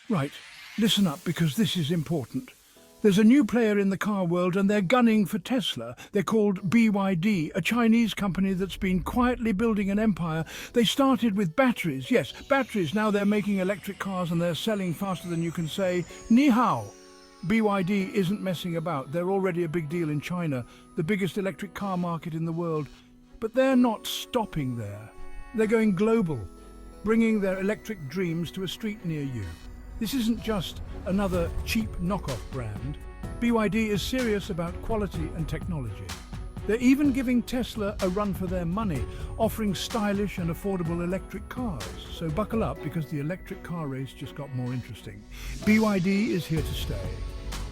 Right, listen up because this is important. There's a new player in the car world and they're gunning for Tesla. They're called BYD, a Chinese company that's been quietly building an empire. They started with batteries. Yes, batteries. Now they're making electric cars and they're selling faster than you can say ni hao. BYD isn't messing about. They're already a big deal in China, the biggest electric car market in the world. But they're not stopping there. They're going global, bringing their electric dreams to a street near you. This isn't just another cheap knockoff brand. BYD is serious about quality and technology. They're even giving Tesla a run for their money, offering stylish and affordable electric cars. So buckle up because the electric car race just got more interesting. BYD is here to stay,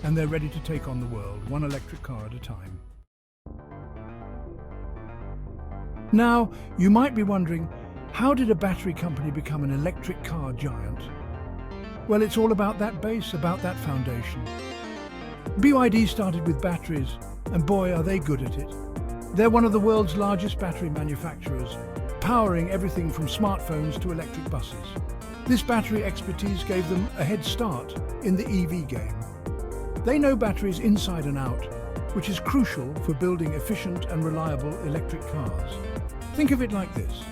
and they're ready to take on the world, one electric car at a time. Now, you might be wondering, how did a battery company become an electric car giant? Well, it's all about that base, about that foundation. BYD started with batteries, and boy, are they good at it. They're one of the world's largest battery manufacturers, powering everything from smartphones to electric buses. This battery expertise gave them a head start in the EV game. They know batteries inside and out, which is crucial for building efficient and reliable electric cars. Think of it like this.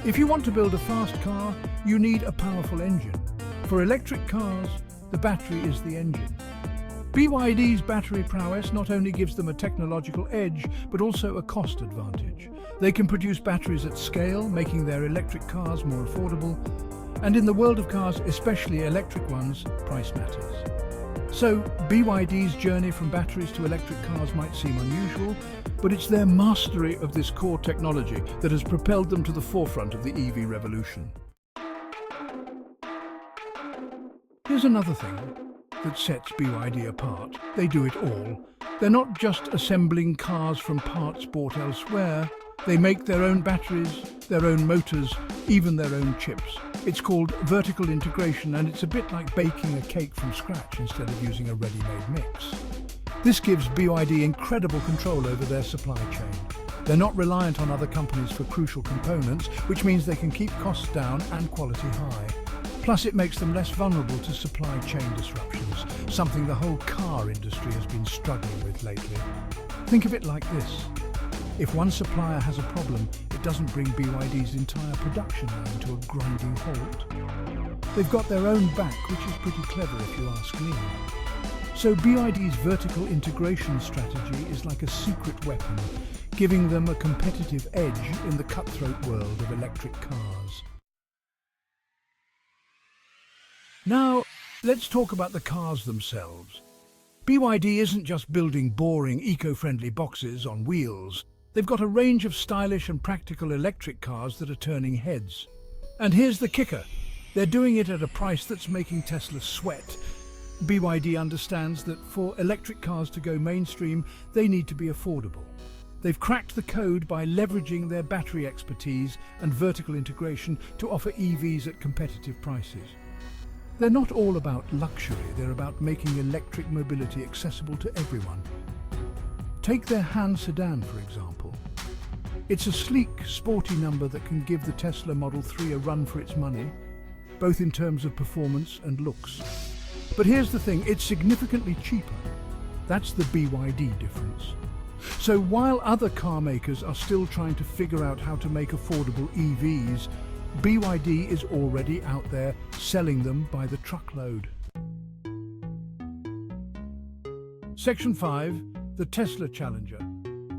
If you want to build a fast car, you need a powerful engine. For electric cars, the battery is the engine. BYD's battery prowess not only gives them a technological edge, but also a cost advantage. They can produce batteries at scale, making their electric cars more affordable. And in the world of cars, especially electric ones, price matters. So, BYD's journey from batteries to electric cars might seem unusual, but it's their mastery of this core technology that has propelled them to the forefront of the EV revolution. Here's another thing that sets BYD apart. They do it all. They're not just assembling cars from parts bought elsewhere. They make their own batteries, their own motors, even their own chips. It's called vertical integration, and it's a bit like baking a cake from scratch instead of using a ready-made mix. This gives BYD incredible control over their supply chain. They're not reliant on other companies for crucial components, which means they can keep costs down and quality high. Plus, it makes them less vulnerable to supply chain disruptions, something the whole car industry has been struggling with lately. Think of it like this. If one supplier has a problem, it doesn't bring BYD's entire production line to a grinding halt. They've got their own back, which is pretty clever if you ask me. So BYD's vertical integration strategy is like a secret weapon, giving them a competitive edge in the cutthroat world of electric cars. Now, let's talk about the cars themselves. BYD isn't just building boring, eco-friendly boxes on wheels. They've got a range of stylish and practical electric cars that are turning heads. And here's the kicker. They're doing it at a price that's making Tesla sweat. BYD understands that for electric cars to go mainstream, they need to be affordable. They've cracked the code by leveraging their battery expertise and vertical integration to offer EVs at competitive prices. They're not all about luxury, they're about making electric mobility accessible to everyone. Take their Han sedan, for example. It's a sleek, sporty number that can give the Tesla Model 3 a run for its money, both in terms of performance and looks. But here's the thing, it's significantly cheaper. That's the BYD difference. So while other car makers are still trying to figure out how to make affordable EVs, BYD is already out there selling them by the truckload. Section 5, the Tesla Challenger.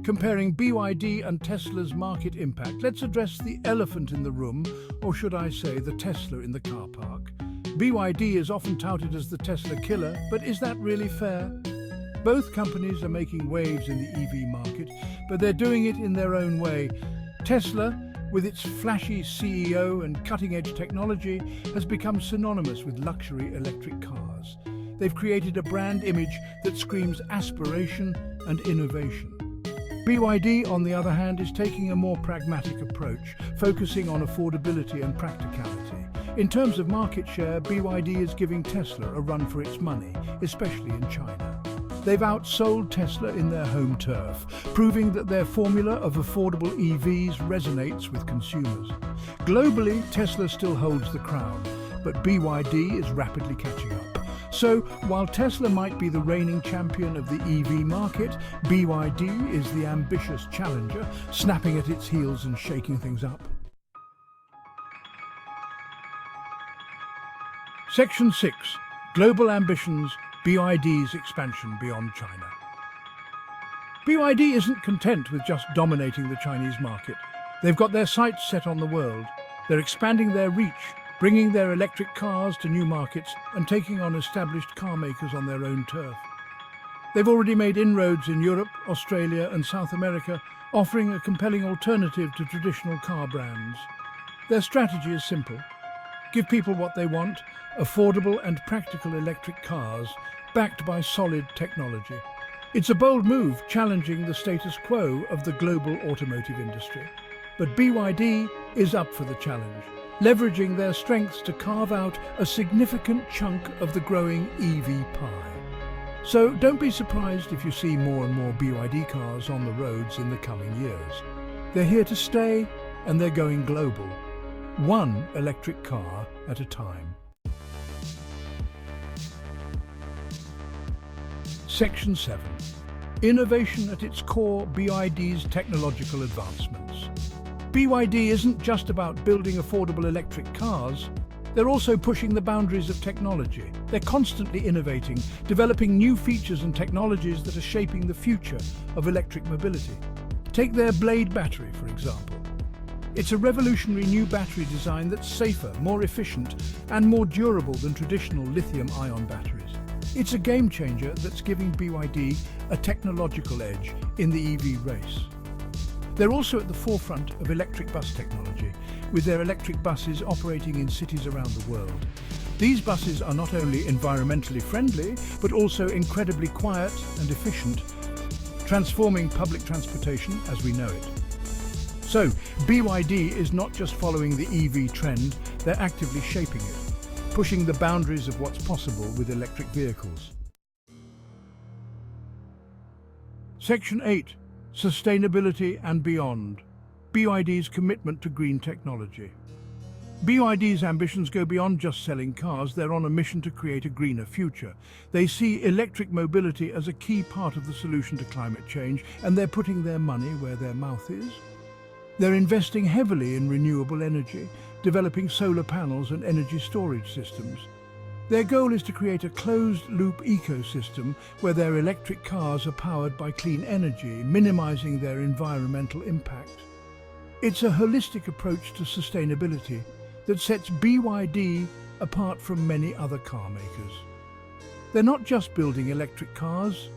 Comparing BYD and Tesla's market impact, let's address the elephant in the room, or should I say the Tesla in the car park. BYD is often touted as the Tesla killer, but is that really fair? Both companies are making waves in the EV market, but they're doing it in their own way. Tesla, with its flashy CEO and cutting-edge technology, has become synonymous with luxury electric cars. They've created a brand image that screams aspiration and innovation. BYD, on the other hand, is taking a more pragmatic approach, focusing on affordability and practicality. In terms of market share, BYD is giving Tesla a run for its money, especially in China. They've outsold Tesla in their home turf, proving that their formula of affordable EVs resonates with consumers. Globally, Tesla still holds the crown, but BYD is rapidly catching up. So, while Tesla might be the reigning champion of the EV market, BYD is the ambitious challenger, snapping at its heels and shaking things up. Section 6. Global Ambitions, BYD's expansion beyond China. BYD isn't content with just dominating the Chinese market. They've got their sights set on the world. They're expanding their reach, bringing their electric cars to new markets and taking on established car makers on their own turf. They've already made inroads in Europe, Australia and South America, offering a compelling alternative to traditional car brands. Their strategy is simple. Give people what they want, affordable and practical electric cars, backed by solid technology. It's a bold move, challenging the status quo of the global automotive industry. But BYD is up for the challenge, leveraging their strengths to carve out a significant chunk of the growing EV pie. So don't be surprised if you see more and more BYD cars on the roads in the coming years. They're here to stay, and they're going global, one electric car at a time. Section 7. Innovation at its core, BYD's technological advancements. BYD isn't just about building affordable electric cars, they're also pushing the boundaries of technology. They're constantly innovating, developing new features and technologies that are shaping the future of electric mobility. Take their Blade battery, for example. It's a revolutionary new battery design that's safer, more efficient, and more durable than traditional lithium-ion batteries. It's a game changer that's giving BYD a technological edge in the EV race. They're also at the forefront of electric bus technology, with their electric buses operating in cities around the world. These buses are not only environmentally friendly, but also incredibly quiet and efficient, transforming public transportation as we know it. So, BYD is not just following the EV trend, they're actively shaping it, pushing the boundaries of what's possible with electric vehicles. Section 8. Sustainability and beyond. BYD's commitment to green technology. BYD's ambitions go beyond just selling cars. They're on a mission to create a greener future. They see electric mobility as a key part of the solution to climate change, and they're putting their money where their mouth is. They're investing heavily in renewable energy, developing solar panels and energy storage systems. Their goal is to create a closed-loop ecosystem where their electric cars are powered by clean energy, minimizing their environmental impact. It's a holistic approach to sustainability that sets BYD apart from many other car makers. They're not just building electric cars,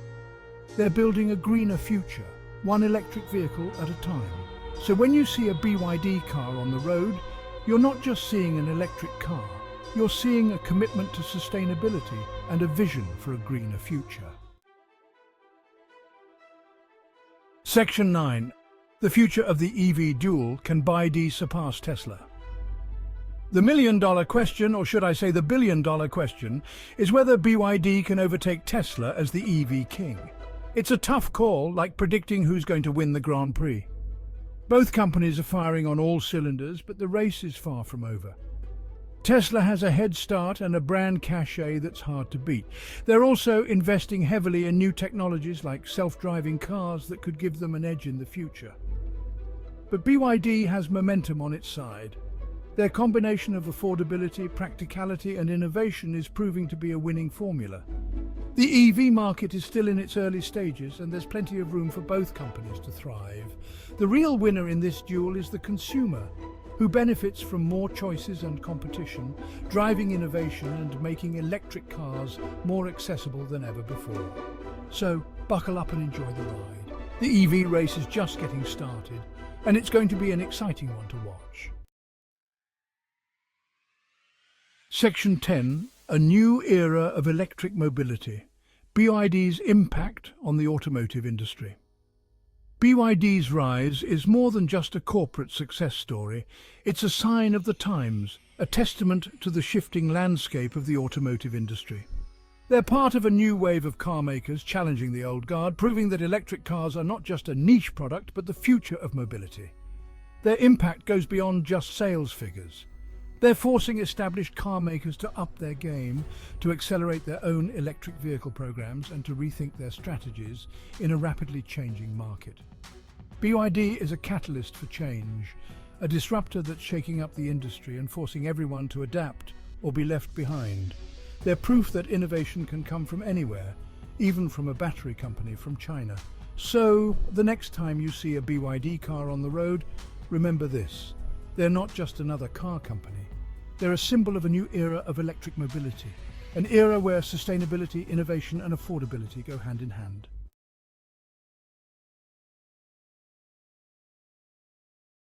they're building a greener future, one electric vehicle at a time. So when you see a BYD car on the road, you're not just seeing an electric car, you're seeing a commitment to sustainability and a vision for a greener future. Section 9. The future of the EV duel. Can BYD surpass Tesla? The million-dollar question, or should I say the billion-dollar question, is whether BYD can overtake Tesla as the EV king. It's a tough call, like predicting who's going to win the Grand Prix. Both companies are firing on all cylinders, but the race is far from over. Tesla has a head start and a brand cachet that's hard to beat. They're also investing heavily in new technologies like self-driving cars that could give them an edge in the future. But BYD has momentum on its side. Their combination of affordability, practicality and innovation is proving to be a winning formula. The EV market is still in its early stages, and there's plenty of room for both companies to thrive. The real winner in this duel is the consumer, who benefits from more choices and competition, driving innovation and making electric cars more accessible than ever before. So, buckle up and enjoy the ride. The EV race is just getting started, and it's going to be an exciting one to watch. Section 10. A new era of electric mobility. BYD's impact on the automotive industry. BYD's rise is more than just a corporate success story. It's a sign of the times, a testament to the shifting landscape of the automotive industry. They're part of a new wave of car makers challenging the old guard, proving that electric cars are not just a niche product, but the future of mobility. Their impact goes beyond just sales figures. They're forcing established car makers to up their game, to accelerate their own electric vehicle programs and to rethink their strategies in a rapidly changing market. BYD is a catalyst for change, a disruptor that's shaking up the industry and forcing everyone to adapt or be left behind. They're proof that innovation can come from anywhere, even from a battery company from China. So, the next time you see a BYD car on the road, remember this: they're not just another car company. They're a symbol of a new era of electric mobility, an era where sustainability, innovation and affordability go hand in hand.